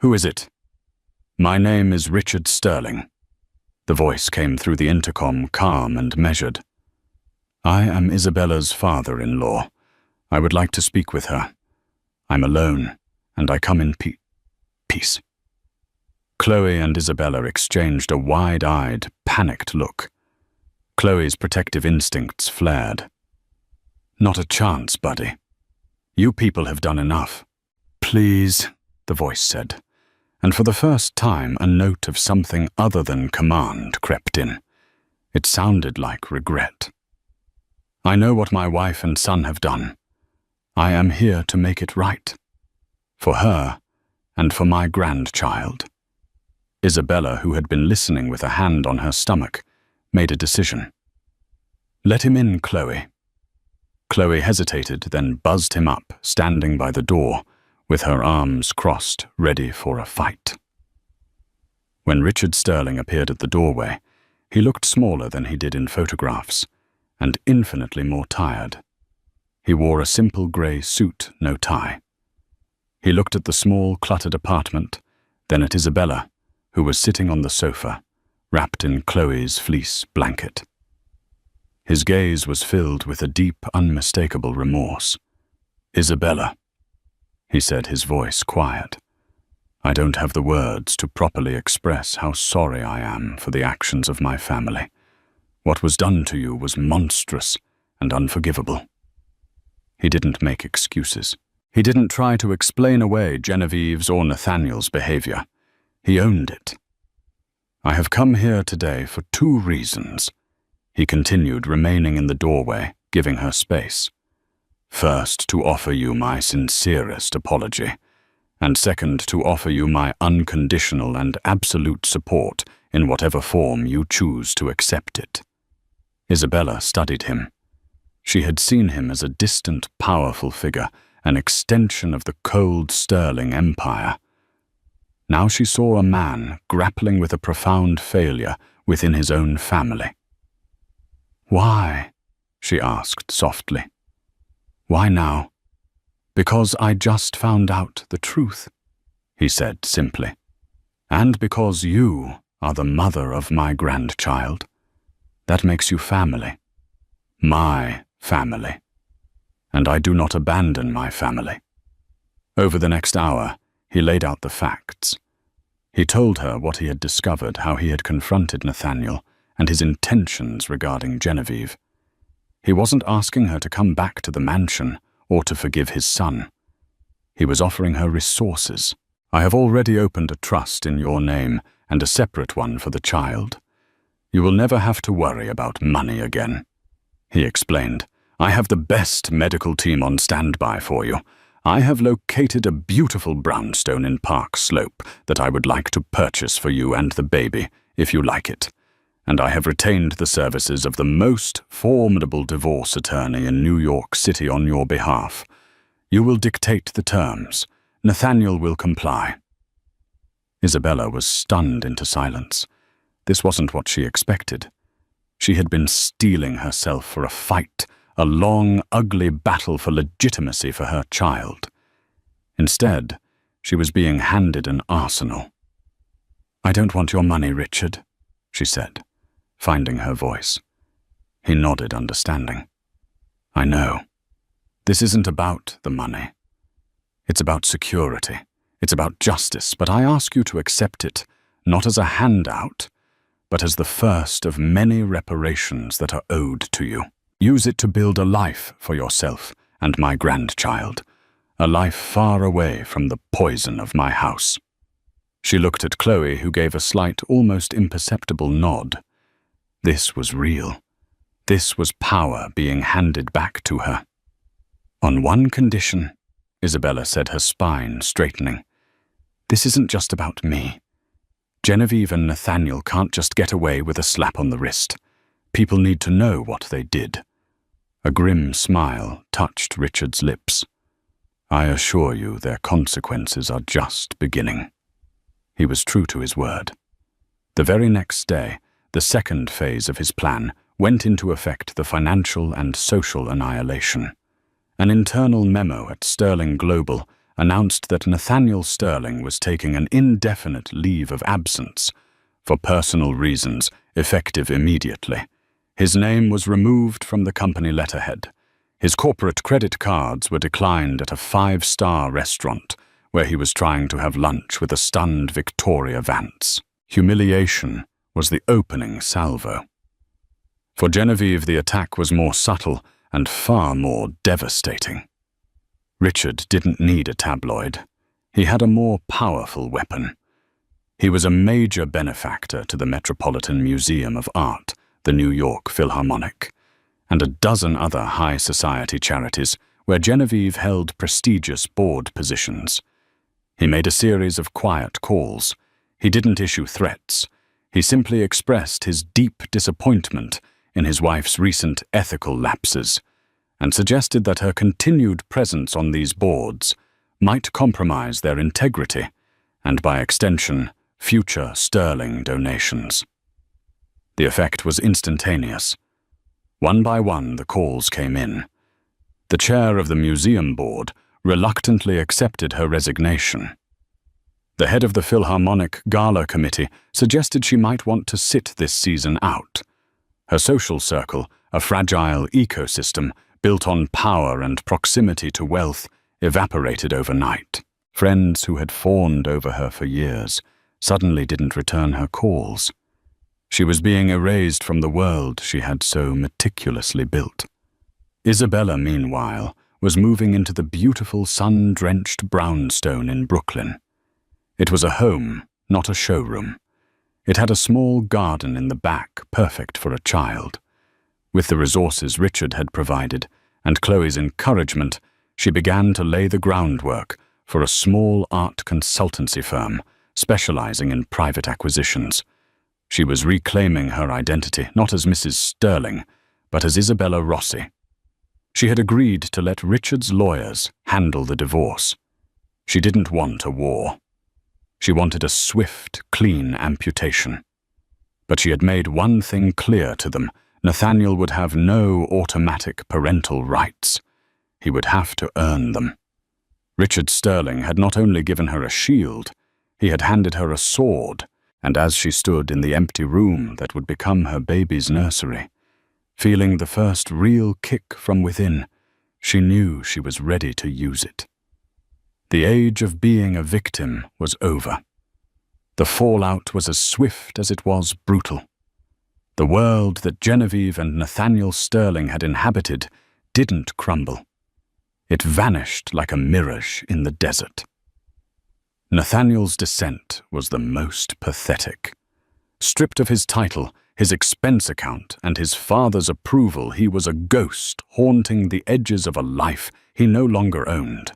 [SPEAKER 1] "Who is it?" "My name is Richard Sterling." The voice came through the intercom, calm and measured. "I am Isabella's father-in-law. I would like to speak with her. I'm alone, and I come in peace." Chloe and Isabella exchanged a wide-eyed, panicked look. Chloe's protective instincts flared. "Not a chance, buddy. You people have done enough." "Please," the voice said, and for the first time a note of something other than command crept in. It sounded like regret. "I know what my wife and son have done. I am here to make it right. For her, and for my grandchild." Isabella, who had been listening with a hand on her stomach, made a decision. "Let him in, Chloe." Chloe hesitated, then buzzed him up, standing by the door, with her arms crossed, ready for a fight. When Richard Sterling appeared at the doorway, he looked smaller than he did in photographs, and infinitely more tired. He wore a simple grey suit, no tie. He looked at the small, cluttered apartment, then at Isabella, who was sitting on the sofa, wrapped in Chloe's fleece blanket. His gaze was filled with a deep, unmistakable remorse. "Isabella," he said, his voice quiet. "I don't have the words to properly express how sorry I am for the actions of my family. What was done to you was monstrous and unforgivable." He didn't make excuses. He didn't try to explain away Genevieve's or Nathaniel's behavior. He owned it. "I have come here today for 2 reasons," he continued, remaining in the doorway, giving her space. "First, to offer you my sincerest apology, and second, to offer you my unconditional and absolute support in whatever form you choose to accept it." Isabella studied him. She had seen him as a distant, powerful figure, an extension of the cold Sterling Empire. Now she saw a man grappling with a profound failure within his own family. "Why?" she asked softly. "Why now?" "Because I just found out the truth," he said simply. "And because you are the mother of my grandchild. That makes you family. My family. And I do not abandon my family." Over the next hour, he laid out the facts. He told her what he had discovered, how he had confronted Nathaniel, and his intentions regarding Genevieve. He wasn't asking her to come back to the mansion or to forgive his son. He was offering her resources. "I have already opened a trust in your name and a separate one for the child. You will never have to worry about money again," he explained. "I have the best medical team on standby for you. I have located a beautiful brownstone in Park Slope that I would like to purchase for you and the baby, if you like it. And I have retained the services of the most formidable divorce attorney in New York City on your behalf. You will dictate the terms. Nathaniel will comply." Isabella was stunned into silence. This wasn't what she expected. She had been steeling herself for a fight, a long, ugly battle for legitimacy for her child. Instead, she was being handed an arsenal. "I don't want your money, Richard," she said, finding her voice. He nodded, understanding. "I know. This isn't about the money. It's about security. It's about justice, but I ask you to accept it, not as a handout, but as the first of many reparations that are owed to you. Use it to build a life for yourself and my grandchild, a life far away from the poison of my house." She looked at Chloe, who gave a slight, almost imperceptible nod. This was real. This was power being handed back to her. "On one condition," Isabella said, her spine straightening. "This isn't just about me. Genevieve and Nathaniel can't just get away with a slap on the wrist. People need to know what they did." A grim smile touched Richard's lips. "I assure you their consequences are just beginning." He was true to his word. The very next day, the second phase of his plan went into effect: the financial and social annihilation. An internal memo at Sterling Global announced that Nathaniel Sterling was taking an indefinite leave of absence for personal reasons, effective immediately. His name was removed from the company letterhead. His corporate credit cards were declined at a 5-star restaurant where he was trying to have lunch with a stunned Victoria Vance. Humiliation was the opening salvo. For Genevieve, the attack was more subtle and far more devastating. Richard didn't need a tabloid. He had a more powerful weapon. He was a major benefactor to the Metropolitan Museum of Art, the New York Philharmonic, and a dozen other high society charities where Genevieve held prestigious board positions. He made a series of quiet calls. He didn't issue threats. He simply expressed his deep disappointment in his wife's recent ethical lapses and suggested that her continued presence on these boards might compromise their integrity and, by extension, future Sterling donations. The effect was instantaneous. One by one, the calls came in. The chair of the museum board reluctantly accepted her resignation. The head of the Philharmonic Gala Committee suggested she might want to sit this season out. Her social circle, a fragile ecosystem built on power and proximity to wealth, evaporated overnight. Friends who had fawned over her for years suddenly didn't return her calls. She was being erased from the world she had so meticulously built. Isabella, meanwhile, was moving into the beautiful sun-drenched brownstone in Brooklyn. It was a home, not a showroom. It had a small garden in the back, perfect for a child. With the resources Richard had provided and Chloe's encouragement, she began to lay the groundwork for a small art consultancy firm specializing in private acquisitions. She was reclaiming her identity, not as Mrs. Sterling, but as Isabella Rossi. She had agreed to let Richard's lawyers handle the divorce. She didn't want a war. She wanted a swift, clean amputation. But she had made one thing clear to them: Nathaniel would have no automatic parental rights. He would have to earn them. Richard Sterling had not only given her a shield, he had handed her a sword, and as she stood in the empty room that would become her baby's nursery, feeling the first real kick from within, she knew she was ready to use it. The age of being a victim was over. The fallout was as swift as it was brutal. The world that Genevieve and Nathaniel Sterling had inhabited didn't crumble. It vanished like a mirage in the desert. Nathaniel's descent was the most pathetic. Stripped of his title, his expense account, and his father's approval, he was a ghost haunting the edges of a life he no longer owned.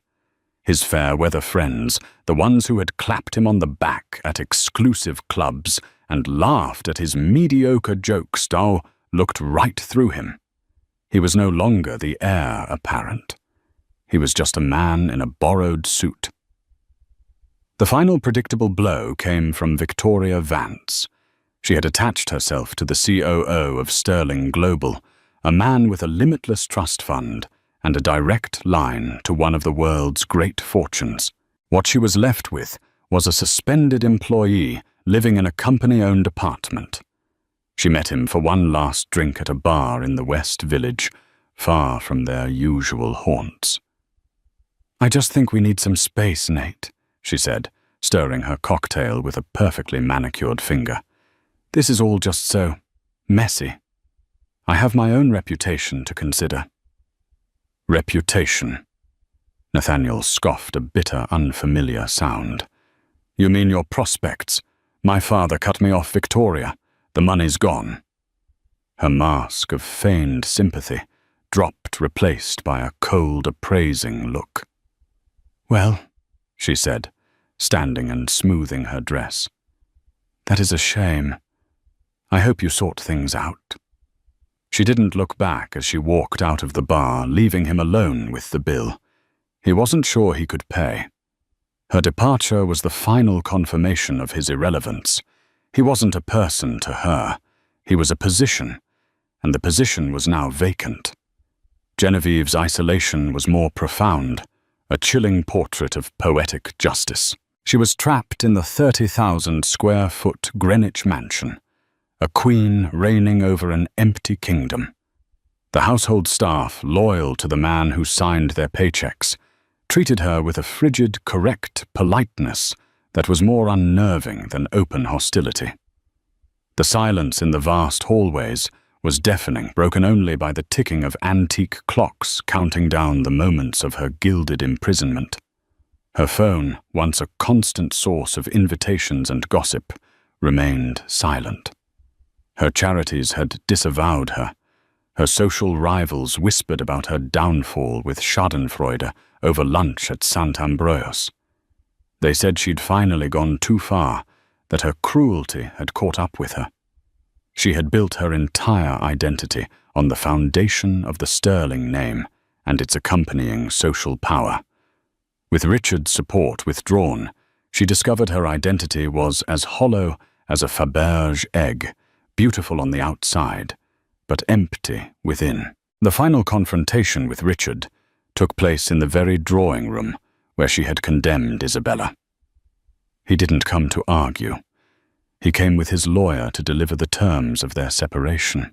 [SPEAKER 1] His fair-weather friends, the ones who had clapped him on the back at exclusive clubs and laughed at his mediocre jokes, now looked right through him. He was no longer the heir apparent. He was just a man in a borrowed suit. The final predictable blow came from Victoria Vance. She had attached herself to the COO of Sterling Global, a man with a limitless trust fund and a direct line to one of the world's great fortunes. What she was left with was a suspended employee living in a company-owned apartment. She met him for one last drink at a bar in the West Village, far from their usual haunts. "I just think we need some space, Nate," she said, stirring her cocktail with a perfectly manicured finger. "This is all just so messy. I have my own reputation to consider." Reputation. Nathaniel scoffed a bitter, unfamiliar sound. "You mean your prospects? My father cut me off Victoria. The money's gone." Her mask of feigned sympathy dropped, replaced by a cold, appraising look. "Well," she said, standing and smoothing her dress, "that is a shame. I hope you sort things out." She didn't look back as she walked out of the bar, leaving him alone with the bill. He wasn't sure he could pay. Her departure was the final confirmation of his irrelevance. He wasn't a person to her. He was a position, and the position was now vacant. Genevieve's isolation was more profound, a chilling portrait of poetic justice. She was trapped in the 30,000-square-foot Greenwich mansion, a queen reigning over an empty kingdom. The household staff, loyal to the man who signed their paychecks, treated her with a frigid, correct politeness that was more unnerving than open hostility. The silence in the vast hallways was deafening, broken only by the ticking of antique clocks counting down the moments of her gilded imprisonment. Her phone, once a constant source of invitations and gossip, remained silent. Her charities had disavowed her. Her social rivals whispered about her downfall with schadenfreude over lunch at St. Ambroise. They said she'd finally gone too far, that her cruelty had caught up with her. She had built her entire identity on the foundation of the Sterling name and its accompanying social power. With Richard's support withdrawn, she discovered her identity was as hollow as a Faberge egg, beautiful on the outside, but empty within. The final confrontation with Richard took place in the very drawing room where she had condemned Isabella. He didn't come to argue. He came with his lawyer to deliver the terms of their separation.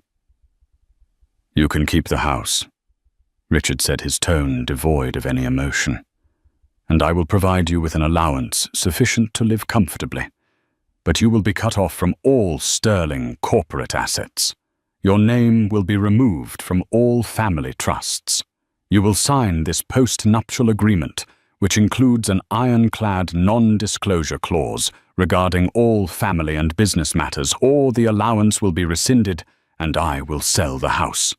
[SPEAKER 1] "You can keep the house," Richard said, his tone devoid of any emotion, "and I will provide you with an allowance sufficient to live comfortably. But you will be cut off from all Sterling corporate assets. Your name will be removed from all family trusts. You will sign this post-nuptial agreement, which includes an ironclad non-disclosure clause regarding all family and business matters, or the allowance will be rescinded and I will sell the house."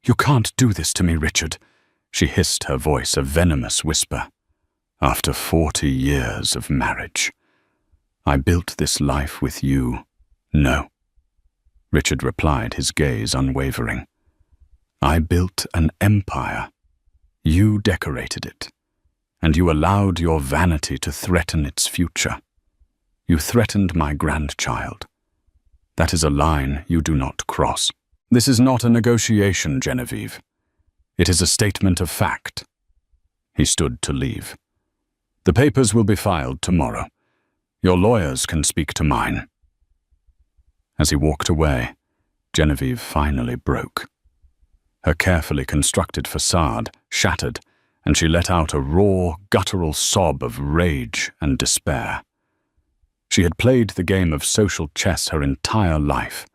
[SPEAKER 1] "You can't do this to me, Richard," she hissed, her voice a venomous whisper. "After 40 years of marriage. I built this life with you. No," Richard replied, his gaze unwavering. I built an empire. You decorated it, and you allowed your vanity to threaten its future. You threatened my grandchild. That is a line you do not cross. This is not a negotiation, Genevieve. It is a statement of fact. He stood to leave. The papers will be filed tomorrow. Your lawyers can speak to mine. As he walked away, Genevieve finally broke. Her carefully constructed facade shattered, and she let out a raw, guttural sob of rage and despair. She had played the game of social chess her entire life,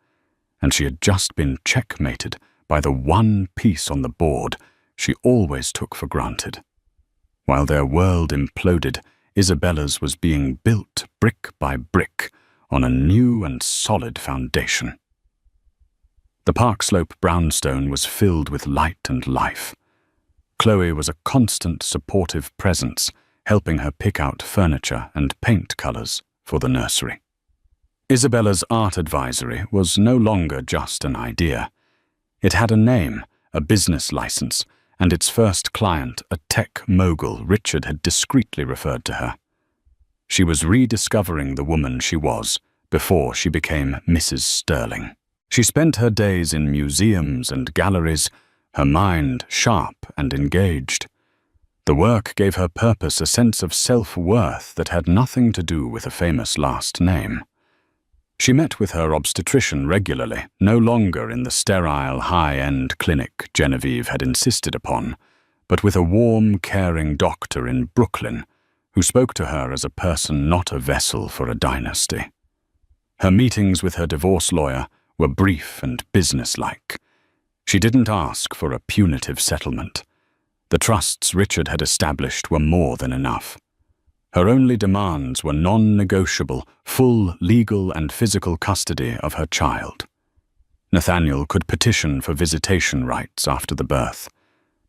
[SPEAKER 1] and she had just been checkmated by the one piece on the board she always took for granted. While their world imploded, Isabella's was being built brick by brick on a new and solid foundation. The Park Slope brownstone was filled with light and life. Chloe was a constant supportive presence, helping her pick out furniture and paint colors for the nursery. Isabella's art advisory was no longer just an idea. It had a name, a business license, and its first client, a tech mogul Richard had discreetly referred to her. She was rediscovering the woman she was before she became Mrs. Sterling. She spent her days in museums and galleries, her mind sharp and engaged. The work gave her purpose, a sense of self-worth that had nothing to do with a famous last name. She met with her obstetrician regularly, no longer in the sterile, high-end clinic Genevieve had insisted upon, but with a warm, caring doctor in Brooklyn who spoke to her as a person, not a vessel for a dynasty. Her meetings with her divorce lawyer were brief and businesslike. She didn't ask for a punitive settlement. The trusts Richard had established were more than enough. Her only demands were non-negotiable, full legal and physical custody of her child. Nathaniel could petition for visitation rights after the birth,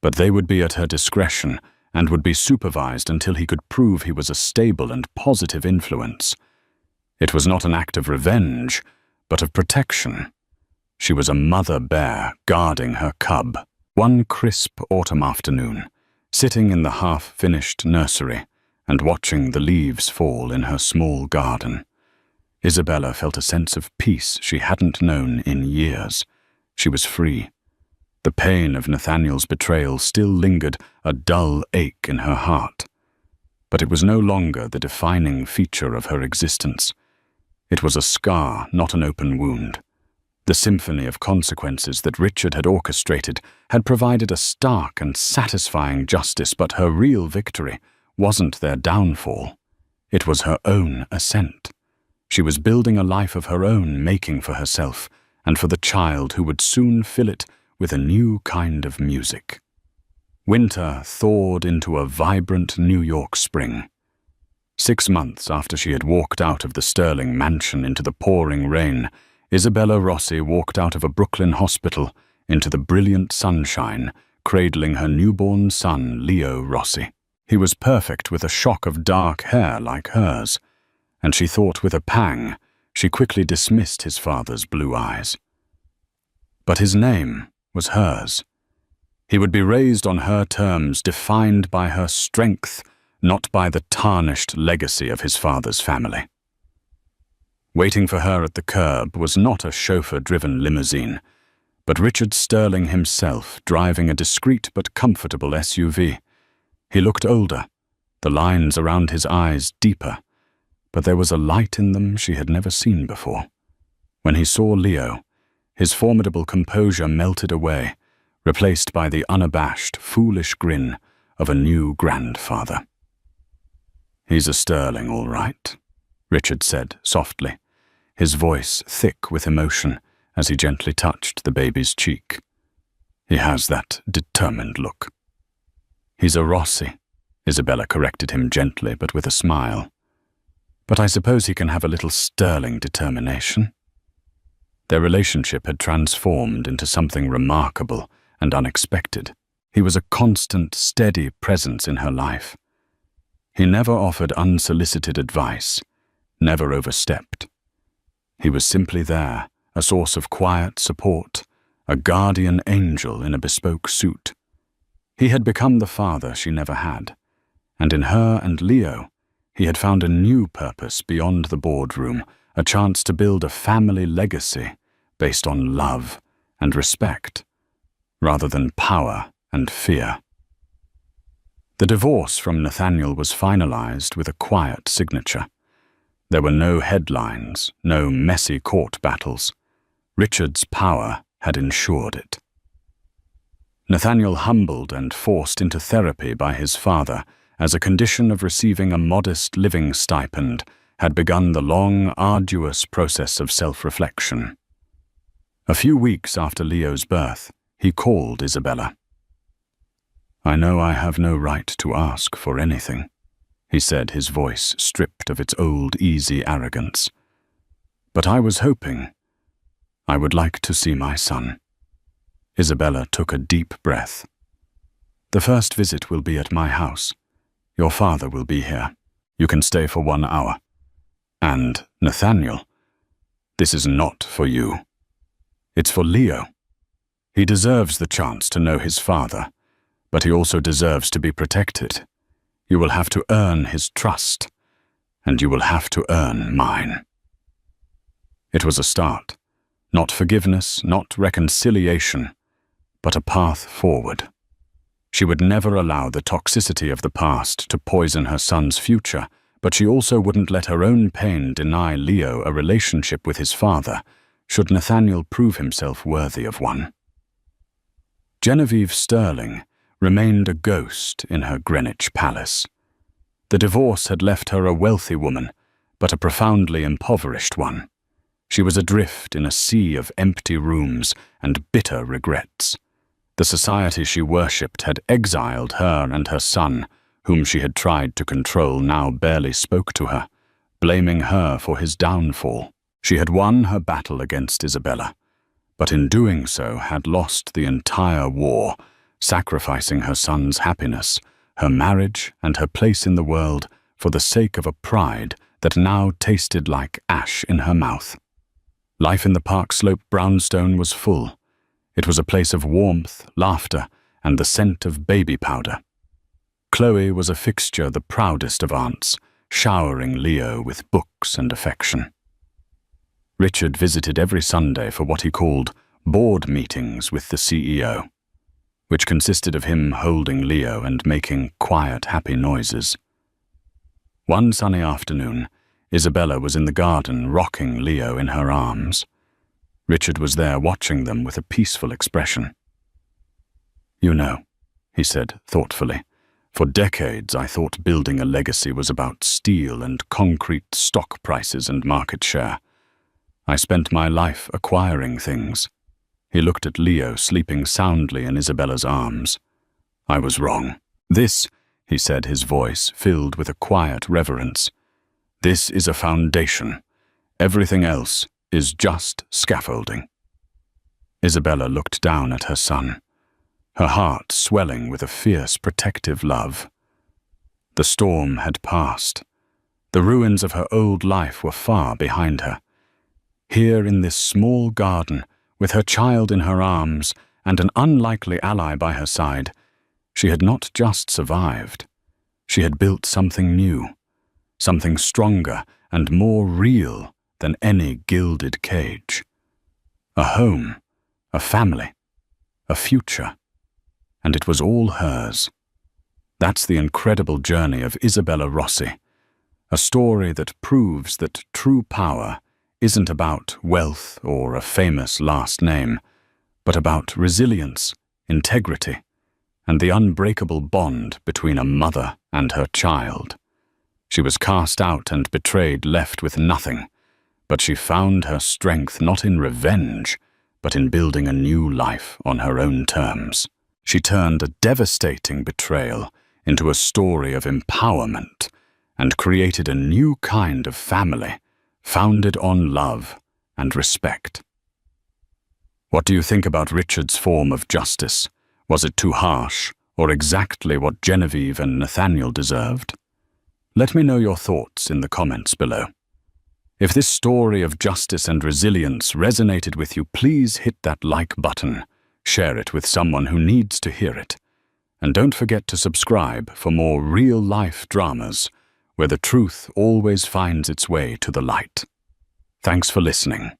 [SPEAKER 1] but they would be at her discretion and would be supervised until he could prove he was a stable and positive influence. It was not an act of revenge, but of protection. She was a mother bear guarding her cub. One crisp autumn afternoon, sitting in the half-finished nursery and watching the leaves fall in her small garden, Isabella felt a sense of peace she hadn't known in years. She was free. The pain of Nathaniel's betrayal still lingered, a dull ache in her heart. But it was no longer the defining feature of her existence. It was a scar, not an open wound. The symphony of consequences that Richard had orchestrated had provided a stark and satisfying justice, but her real victory wasn't their downfall. It was her own ascent. She was building a life of her own making for herself and for the child who would soon fill it with a new kind of music. Winter thawed into a vibrant New York spring. 6 months after she had walked out of the Sterling mansion into the pouring rain, Isabella Rossi walked out of a Brooklyn hospital into the brilliant sunshine, cradling her newborn son, Leo Rossi. He was perfect, with a shock of dark hair like hers, and she thought with a pang she quickly dismissed his father's blue eyes. But his name was hers. He would be raised on her terms, defined by her strength, not by the tarnished legacy of his father's family. Waiting for her at the curb was not a chauffeur-driven limousine, but Richard Sterling himself, driving a discreet but comfortable SUV. He looked older, the lines around his eyes deeper, but there was a light in them she had never seen before. When he saw Leo, his formidable composure melted away, replaced by the unabashed, foolish grin of a new grandfather. "He's a Sterling, all right," Richard said softly, his voice thick with emotion as he gently touched the baby's cheek. "He has that determined look." "He's a Rossi," Isabella corrected him gently but with a smile. "But I suppose he can have a little Sterling determination." Their relationship had transformed into something remarkable and unexpected. He was a constant, steady presence in her life. He never offered unsolicited advice, never overstepped. He was simply there, a source of quiet support, a guardian angel in a bespoke suit. He had become the father she never had, and in her and Leo, he had found a new purpose beyond the boardroom, a chance to build a family legacy based on love and respect, rather than power and fear. The divorce from Nathaniel was finalized with a quiet signature. There were no headlines, no messy court battles. Richard's power had ensured it. Nathaniel, humbled and forced into therapy by his father as a condition of receiving a modest living stipend, had begun the long, arduous process of self-reflection. A few weeks after Leo's birth, he called Isabella. "I know I have no right to ask for anything," he said, his voice stripped of its old, easy arrogance. "But I was hoping I would like to see my son." Isabella took a deep breath. "The first visit will be at my house. Your father will be here. You can stay for 1 hour. And, Nathaniel, this is not for you. It's for Leo. He deserves the chance to know his father, but he also deserves to be protected. You will have to earn his trust, and you will have to earn mine." It was a start. Not forgiveness, not reconciliation, but a path forward. She would never allow the toxicity of the past to poison her son's future, but she also wouldn't let her own pain deny Leo a relationship with his father, should Nathaniel prove himself worthy of one. Genevieve Sterling remained a ghost in her Greenwich palace. The divorce had left her a wealthy woman, but a profoundly impoverished one. She was adrift in a sea of empty rooms and bitter regrets. The society she worshipped had exiled her and her son, whom she had tried to control, now barely spoke to her, blaming her for his downfall. She had won her battle against Isabella, but in doing so had lost the entire war, sacrificing her son's happiness, her marriage, and her place in the world for the sake of a pride that now tasted like ash in her mouth. Life in the Park Slope brownstone was full. It was a place of warmth, laughter, and the scent of baby powder. Chloe was a fixture the proudest of aunts, showering Leo with books and affection. Richard visited every Sunday for what he called board meetings with the CEO, which consisted of him holding Leo and making quiet, happy noises. One sunny afternoon, Isabella was in the garden rocking Leo in her arms. Richard was there watching them with a peaceful expression. "You know," he said thoughtfully, "for decades I thought building a legacy was about steel and concrete stock prices and market share. I spent my life acquiring things." He looked at Leo sleeping soundly in Isabella's arms. "I was wrong. This," he said, his voice filled with a quiet reverence, "this is a foundation. Everything else is just scaffolding." Isabella looked down at her son, her heart swelling with a fierce, protective love. The storm had passed. The ruins of her old life were far behind her. Here in this small garden, with her child in her arms and an unlikely ally by her side, she had not just survived. She had built something new, something stronger and more real than any gilded cage. A home, a family, a future, and it was all hers. That's the incredible journey of Isabella Rossi, a story that proves that true power isn't about wealth or a famous last name, but about resilience, integrity, and the unbreakable bond between a mother and her child. She was cast out and betrayed, left with nothing, but she found her strength not in revenge, but in building a new life on her own terms. She turned a devastating betrayal into a story of empowerment and created a new kind of family founded on love and respect. What do you think about Richard's form of justice? Was it too harsh, or exactly what Genevieve and Nathaniel deserved? Let me know your thoughts in the comments below. If this story of justice and resilience resonated with you, please hit that like button, share it with someone who needs to hear it, and don't forget to subscribe for more real-life dramas where the truth always finds its way to the light. Thanks for listening.